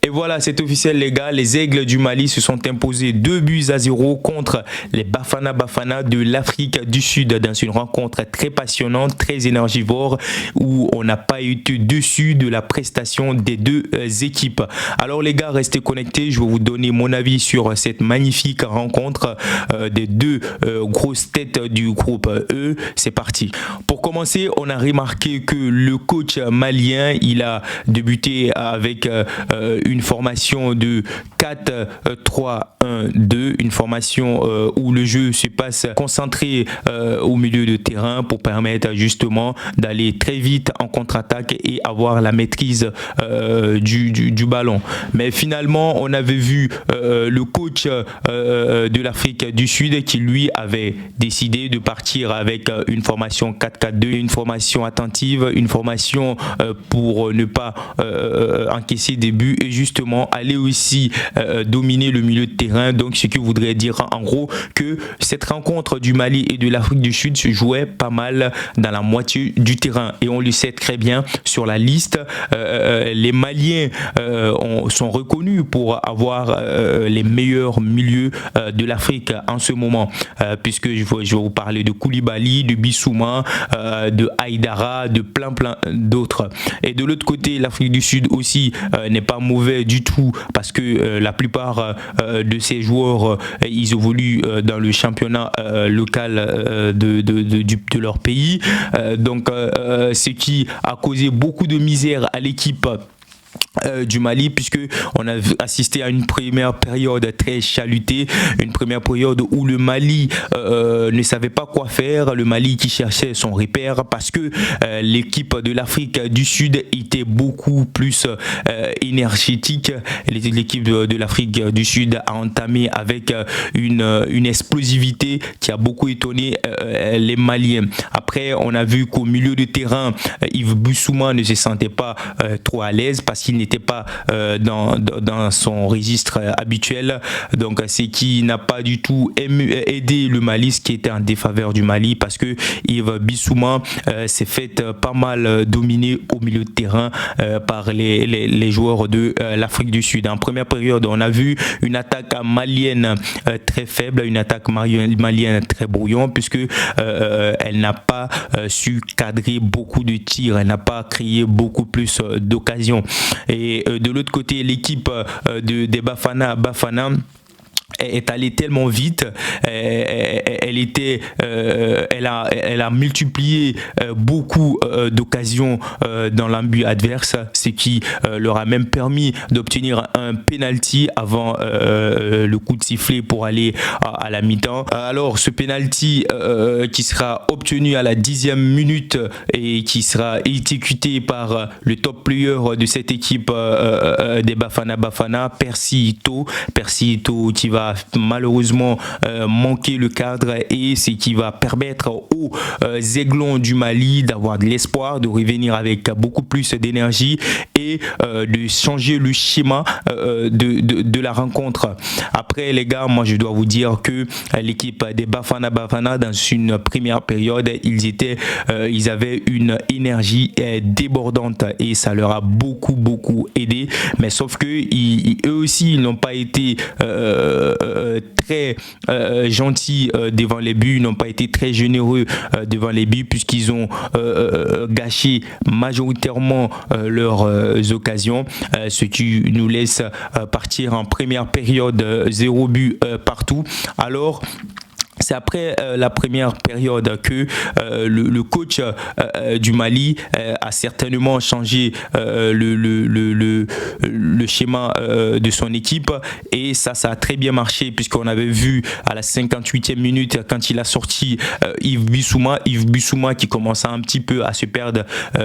Et voilà, c'est officiel les gars, les Aigles du Mali se sont imposés 2 buts à 0 contre les Bafana Bafana de l'Afrique du Sud dans une rencontre très passionnante, très énergivore où on n'a pas été dessus de la prestation des deux équipes. Alors les gars, restez connectés, je vais vous donner mon avis sur cette magnifique rencontre des deux grosses têtes du groupe E. C'est parti. Pour commencer, on a remarqué que le coach malien, il a débuté avec une formation de 4-3-1-2, une formation où le jeu se passe concentré au milieu de terrain pour permettre justement d'aller très vite en contre-attaque et avoir la maîtrise du ballon. Mais finalement, on avait vu le coach de l'Afrique du Sud qui lui avait décidé de partir avec une formation 4-4-2, une formation attentive, une formation pour ne pas encaisser des buts et justement aller aussi dominer le milieu de terrain. Donc ce qui voudrait dire en gros que cette rencontre du Mali et de l'Afrique du Sud se jouait pas mal dans la moitié du terrain et on le sait très bien sur la liste. Les Maliens sont reconnus pour avoir les meilleurs milieux de l'Afrique en ce moment, puisque je vais vous parler de Koulibaly, de Bissouma, de Haïdara, de plein d'autres. Et de l'autre côté, l'Afrique du Sud aussi n'est pas mauvais du tout parce que la plupart de ces joueurs ils évoluent dans le championnat local de leur pays. Donc ce qui a causé beaucoup de misère à l'équipe du Mali, puisque on a assisté à une première période très chalutée, une première période où le Mali ne savait pas quoi faire, le Mali qui cherchait son repère parce que l'équipe de l'Afrique du Sud était beaucoup plus énergétique. L'équipe de l'Afrique du Sud a entamé avec une explosivité qui a beaucoup étonné les Maliens. Après, on a vu qu'au milieu de terrain, Yves Bissouma ne se sentait pas trop à l'aise parce qu'il n'était pas dans son registre habituel, donc ce qui n'a pas du tout aidé le Mali, ce qui était en défaveur du Mali parce que Yves Bissouma s'est fait pas mal dominer au milieu de terrain par les joueurs de l'Afrique du Sud. En première période, on a vu une attaque malienne très faible, une attaque malienne très brouillon puisque elle n'a pas su cadrer beaucoup de tirs, elle n'a pas créé beaucoup plus d'occasions. Et de l'autre côté, l'équipe des Bafana est allée tellement vite, elle a multiplié beaucoup d'occasions dans l'embut adverse, ce qui leur a même permis d'obtenir un penalty avant le coup de sifflet pour aller à la mi-temps. Alors ce penalty qui sera obtenu à la 10e minute et qui sera exécuté par le top player de cette équipe des Bafana Bafana, Percy Tau qui va malheureusement manquer le cadre et ce qui va permettre aux Aiglons du Mali d'avoir de l'espoir, de revenir avec beaucoup plus d'énergie et de changer le schéma de la rencontre. Après les gars, moi je dois vous dire que l'équipe des Bafana Bafana dans une première période, ils avaient une énergie débordante et ça leur a beaucoup aidé, mais sauf que eux aussi ils n'ont pas été très gentils devant les buts, n'ont pas été très généreux devant les buts puisqu'ils ont gâché majoritairement leurs occasions, ce qui nous laisse partir en première période 0 but partout. Alors c'est après la première période que le coach du Mali a certainement changé le schéma de son équipe et ça a très bien marché puisqu'on avait vu à la 58e minute quand il a sorti Yves Bissouma qui commençait un petit peu à se perdre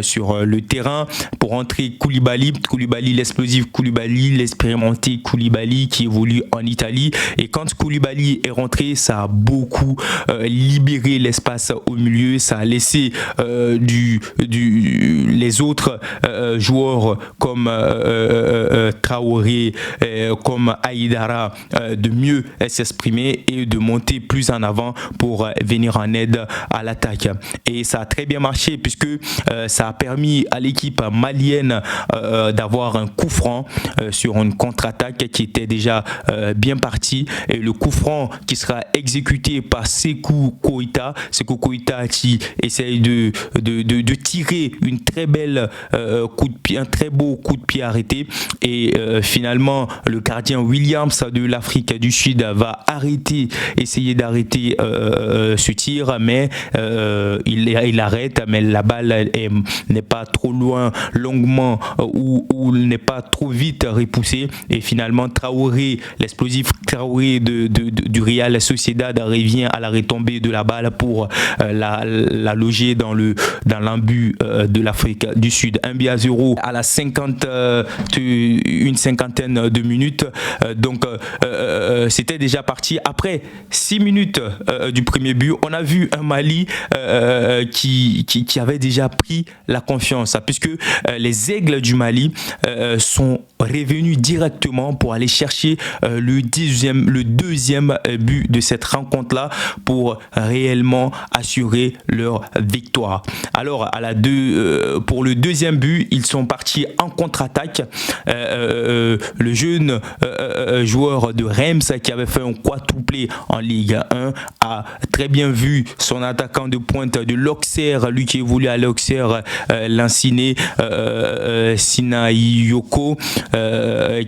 sur le terrain pour entrer Koulibaly, l'explosif Koulibaly, l'expérimenté Koulibaly qui évolue en Italie, et quand Koulibaly est rentré, ça a beaucoup libéré l'espace au milieu, ça a laissé les autres joueurs comme Traoré, comme Aïdara de mieux s'exprimer et de monter plus en avant pour venir en aide à l'attaque. Et ça a très bien marché puisque ça a permis à l'équipe malienne d'avoir un coup franc sur une contre-attaque qui était déjà bien partie, et le coup franc qui sera exécuté par Sékou Koïta qui essaye de tirer une très belle coup de pied, un très beau coup de pied arrêté, et finalement le gardien Williams de l'Afrique du Sud va essayer d'arrêter ce tir, mais il arrête, mais la balle n'est pas trop loin longuement ou n'est pas trop vite repoussée, et finalement Traoré, l'explosif Traoré du Real Sociedad revient à la retombée de la balle pour la loger dans l'embut de l'Afrique du Sud. 1-0 à la une cinquantaine de minutes. Donc c'était déjà parti. Après 6 minutes du premier but, on a vu un Mali qui avait déjà pris la confiance, puisque les Aigles du Mali sont revenus directement pour aller chercher le deuxième but de cette rencontre-là pour réellement assurer leur victoire. Alors pour le deuxième but, ils sont partis en contre-attaque. Le jeune joueur de Reims qui avait fait un quadruplé en Ligue 1 a très bien vu son attaquant de pointe de l'Auxerre, lui qui évolue à l'Auxerre, Lanciné Sinayoko,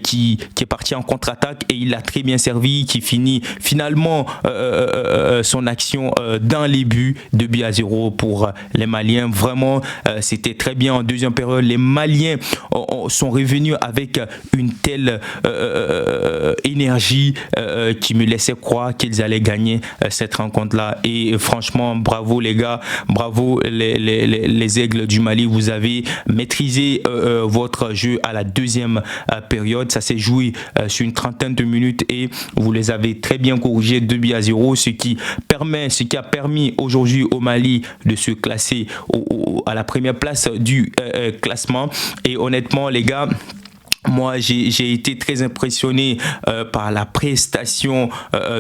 qui est parti en contre-attaque, et il a très bien servi, qui finit finalement son action dans les buts, 2-0 pour les Maliens. Vraiment, c'était très bien en deuxième période. Les Maliens sont revenus avec une telle énergie qui me laissait croire qu'ils allaient gagner cette rencontre-là. Et franchement, bravo les gars, bravo les Aigles du Mali, vous avez maîtrisé votre jeu à la deuxième période. Ça s'est joué sur une trentaine de minutes et vous les avez très bien corrigés, 2-0, ce qui a permis aujourd'hui au Mali de se classer à la première place du classement. Et honnêtement les gars, moi, j'ai été très impressionné par la prestation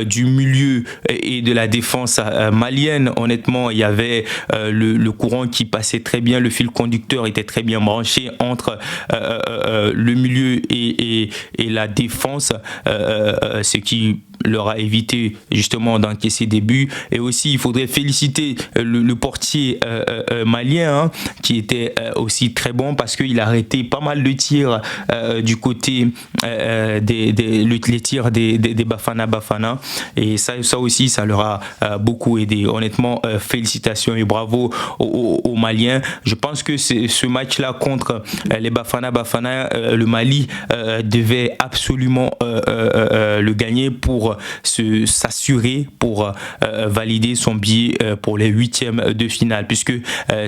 du milieu et de la défense malienne. Honnêtement, il y avait le courant qui passait très bien, le fil conducteur était très bien branché entre le milieu et la défense, ce qui leur a évité justement d'encaisser des buts. Et aussi, il faudrait féliciter le portier malien, qui était aussi très bon, parce qu'il a arrêté pas mal de tirs du côté les tirs des Bafana, et ça aussi ça leur a beaucoup aidé. Honnêtement, félicitations et bravo aux Maliens. Je pense que ce match là contre les Bafana, le Mali devait absolument le gagner pour s'assurer, pour valider son billet pour les huitièmes de finale, puisque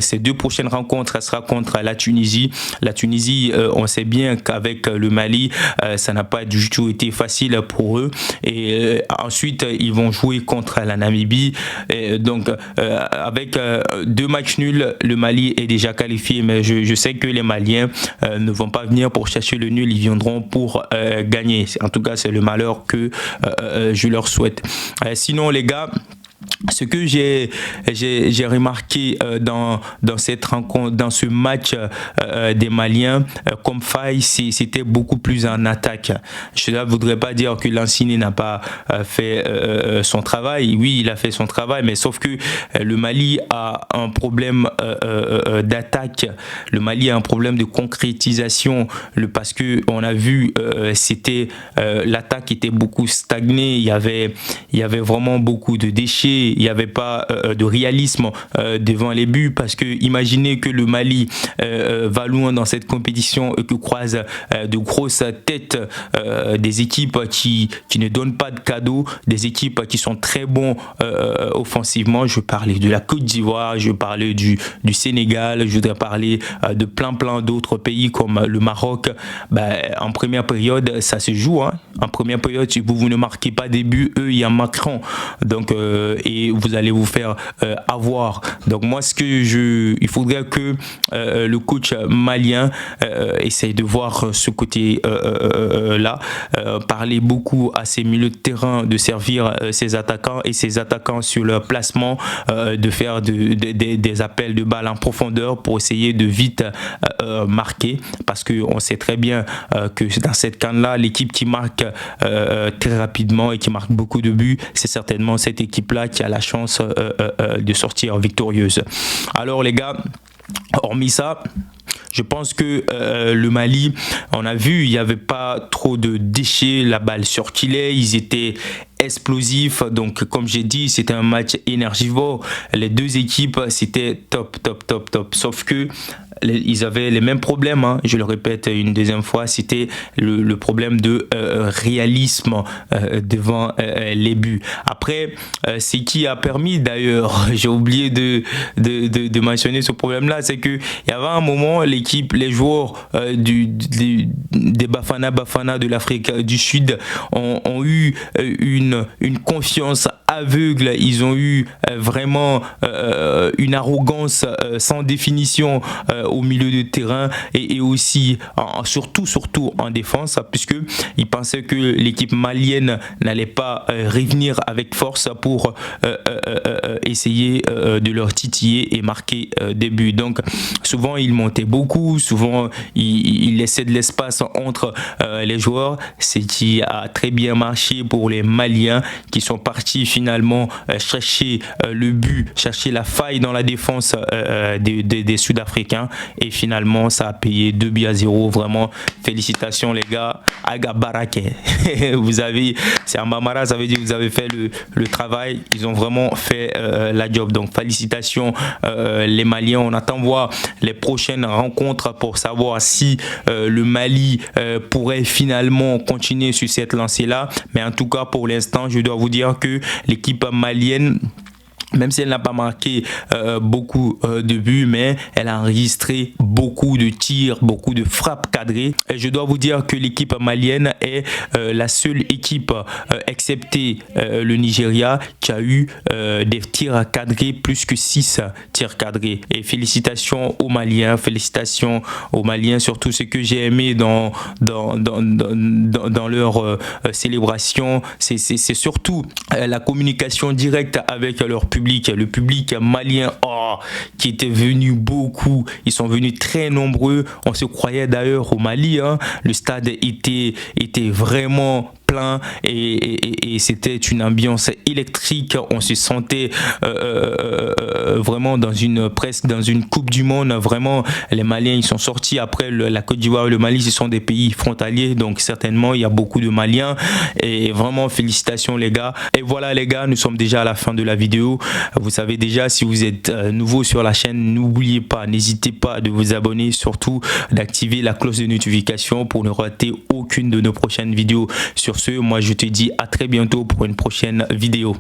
ces deux prochaines rencontres, ça sera contre la Tunisie. La Tunisie, on sait bien qu'avec le Mali, ça n'a pas du tout été facile pour eux, et ensuite ils vont jouer contre la Namibie, et donc avec deux matchs nuls, le Mali est déjà qualifié, mais je sais que les Maliens ne vont pas venir pour chercher le nul, ils viendront pour gagner. En tout cas, c'est le malheur que je leur souhaite. Sinon les gars, ce que j'ai remarqué dans cette rencontre, dans ce match des Maliens, comme faille, c'était beaucoup plus en attaque. Je ne voudrais pas dire que Lanciné n'a pas fait son travail. Oui, il a fait son travail, mais sauf que le Mali a un problème d'attaque. Le Mali a un problème de concrétisation, parce que on a vu, l'attaque était beaucoup stagnée. Il y avait vraiment beaucoup de déchets. il n'y avait pas de réalisme devant les buts, parce que imaginez que le Mali va loin dans cette compétition et que croise de grosses têtes, des équipes qui ne donnent pas de cadeaux, des équipes qui sont très bons offensivement. Je parlais de la Côte d'Ivoire, je parlais du Sénégal, je voudrais parler de plein d'autres pays comme le Maroc. En première période, ça se joue. En première période, si vous ne marquez pas des buts, eux, ils en marqueront. Donc, et vous allez vous faire avoir. Donc, moi, il faudrait que le coach malien essaye de voir ce côté-là, parler beaucoup à ses milieux de terrain, de servir ses attaquants et ses attaquants sur leur placement, de faire des appels de balles en profondeur pour essayer de vite marquer, parce qu'on sait très bien que dans cette CAN-là, l'équipe qui marque très rapidement et qui marque beaucoup de buts, c'est certainement cette équipe-là qui a la chance de sortir victorieuse. Alors les gars, hormis ça, je pense que le Mali, on a vu, il n'y avait pas trop de déchets, la balle circulait, ils étaient explosifs. Donc comme j'ai dit, c'était un match énergivore. Les deux équipes, c'était top. Sauf que ils avaient les mêmes problèmes, je le répète une deuxième fois, c'était le problème de réalisme devant les buts. Après, ce qui a permis d'ailleurs, j'ai oublié de mentionner ce problème-là, c'est qu'il y avait un moment, les joueurs des Bafana de l'Afrique du Sud ont eu une confiance aveugle, ils ont eu vraiment une arrogance sans définition au milieu de terrain et aussi surtout en défense, puisque ils pensaient que l'équipe malienne n'allait pas revenir avec force pour essayer de leur titiller et marquer des buts. Donc souvent ils montaient beaucoup, souvent ils laissaient de l'espace entre les joueurs, ce qui a très bien marché pour les Maliens qui sont partis finalement chercher le but, chercher la faille dans la défense des Sud-Africains, et finalement ça a payé 2-0. Vraiment félicitations les gars, Aga Barake. C'est un Bambara, ça veut dire que vous avez fait le travail, ils ont vraiment fait la job. Donc félicitations les Maliens. On attend voir les prochaines rencontres pour savoir si le Mali pourrait finalement continuer sur cette lancée là, mais en tout cas pour l'instant je dois vous dire que l'équipe malienne, même si elle n'a pas marqué beaucoup de buts, mais elle a enregistré beaucoup de tirs, beaucoup de frappes cadrées. Et je dois vous dire que l'équipe malienne est la seule équipe, excepté le Nigeria, qui a eu des tirs cadrés, plus que 6 tirs cadrés. Et félicitations aux Maliens, surtout ce que j'ai aimé dans leur célébration, c'est surtout la communication directe avec leur public. Le public malien qui était venu beaucoup, ils sont venus très nombreux. On se croyait d'ailleurs au Mali, le stade était vraiment plein et c'était une ambiance électrique. On se sentait vraiment presque dans une coupe du monde. Vraiment, les Maliens ils sont sortis. Après la Côte d'Ivoire et le Mali, ce sont des pays frontaliers, donc certainement il y a beaucoup de Maliens, et vraiment félicitations les gars. Et voilà les gars, nous sommes déjà à la fin de la vidéo. Vous savez déjà, si vous êtes nouveau sur la chaîne, n'oubliez pas, n'hésitez pas de vous abonner, surtout d'activer la cloche de notification pour ne rater aucune de nos prochaines vidéos. Sur ce, moi je te dis à très bientôt pour une prochaine vidéo.